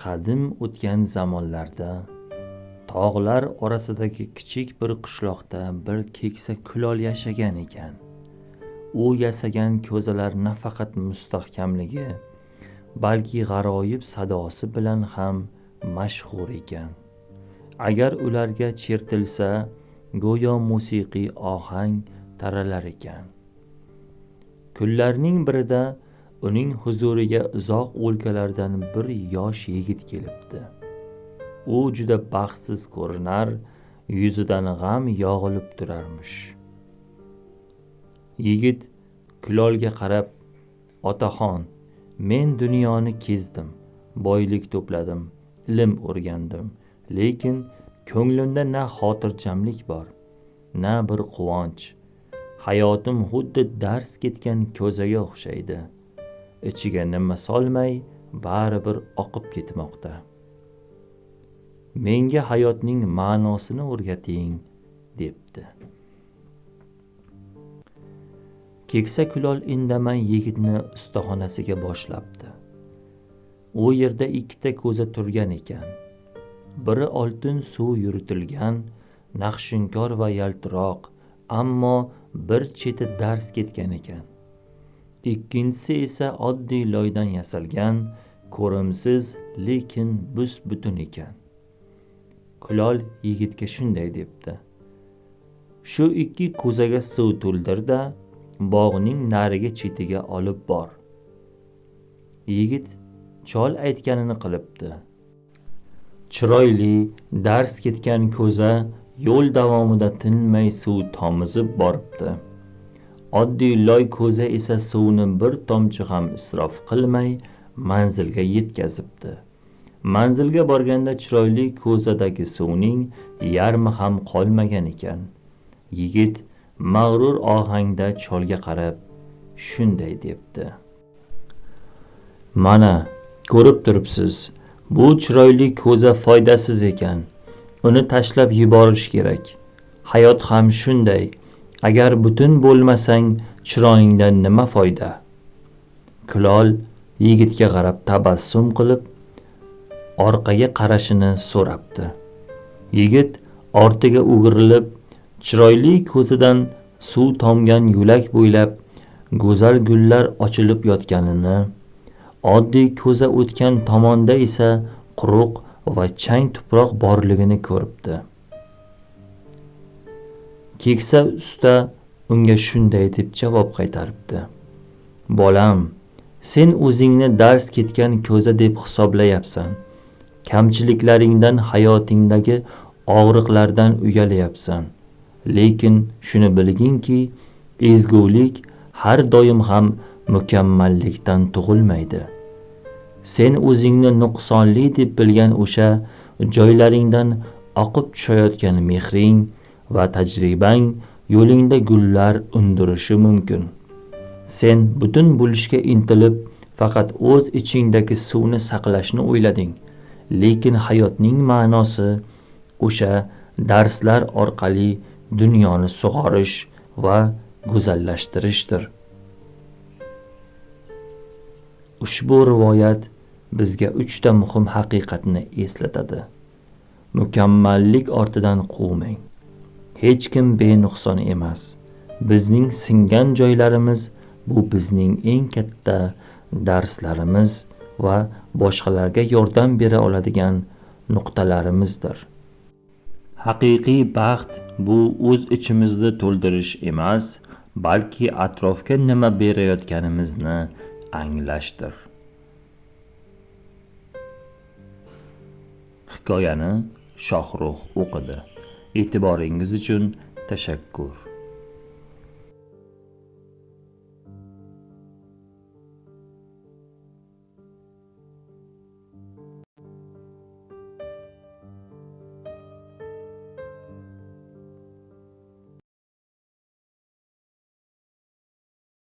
Qadim o'tgan zamonlarda tog'lar orasidagi kichik bir qishloqda bir keksa kulol yashagan ekan. U yasagan ko'zalar nafaqat mustahkamligi, balki g'aroyib sadosi bilan ham mashhur ekan. Agar ularga chertilsa, go'yo musiqiy ohang taralar ekan. Kunlarning birida uning huzuriga uzoq o'lkalardan bir yosh yigit kelibdi. U juda baxtsiz ko'rinar, yuzidan g'am yog'ilib turarmish. Yigit kulolga qarab, "Otaxon, men dunyoni kezdim, boylik to'pladim, ilm o'rgandim, lekin ko'nglimda na xotirjamlik bor, na bir quvonch. Hayotim xuddi dars ketgan ko'zaga o'xshaydi. Ichiga nima solmay baribir oqib ketmoqda. Menga hayotning ma'nosini o'rgating", debdi. Keksa kulol indamay yigitni ustaxonasiga boshlabdi. U yerda ikkita ko'za turgan ekan. Biri oltin suv yuritilgan, naqshinkor va yaltiroq, ammo bir cheti dars ketgan ekan. Ikkinchisi esa oddiy loydan yasalgan, ko'rimsiz, lekin bus-butun ekan. Kulol yigitga shunday debdi: "Shu ikki ko'zaga suv to'ldir-da, bog'ning narigi chetiga olib bor." Yigit chol aytganini qilibdi. Chiroyli, dars ketgan ko'za yo'l davomida tinmay suv tomizib boribdi. Oddiy loy ko'za esa suvni bir tomchi ham isrof qilmay manzilga yetkazibdi. Manzilga borganda chiroyli ko'zadagi suvning yarmi ham qolmagan ekan. Yigit mag'rur ohangda cholga qarab shunday debdi: "Mana, ko'rib turibsiz, bu chiroyli ko'za foydasiz ekan. Uni tashlab yuborish kerak. Hayot ham shunday. Agar butun bo'lmasang, chiroyingdan nima foyda?" Kulol yigitga qarab tabassum qilib, orqaga qarashini so'rabdi. Yigit ortiga o'girilib, chiroyli ko'zidan suv tomgan yo'lak bo'ylab go'zal gullar ochilib yotganini, oddiy ko'za o'tgan tomonda esa quruq va chang tuproq borligini ko'ribdi. Keksa usta unga shunday deb javob qaytaribdi: "Bolam, sen o'zingni dars ketgan ko'za deb hisoblayapsan. Kamchiliklaringdan, hayotingdagi og'riqlardan uyalayapsan. Lekin shuni bilginki, ezgulik har doim ham mukammallikdan tug'ilmaydi. Sen o'zingni nuqsonli deb bilgan o'sha joylaringdan oqib tushayotgan mehring va tajribang yo'lingda gullar undirishi mumkin. Sen butun bo'lishga intilib, faqat o'z ichingdagi suvni saqlashni o'ylading, lekin hayotning ma'nosi o'sha darslar orqali dunyoni sug'orish va go'zallashtirishdir." Ushbu rivoyat bizga 3 ta muhim haqiqatni eslatadi. Mukammallik ortidan quvmang. Hech kim benuqson emas. Bizning singan joylarimiz bu bizning eng katta darslarimiz va boshqalarga yordam bera oladigan nuqtalarimizdir. Haqiqiy baxt bu o'z ichimizni to'ldirish emas, balki atrofga nima berayotganimizni anglashdir. Hikoyani Shohrux o'qidi. E'tiboringiz uchun tashakkur.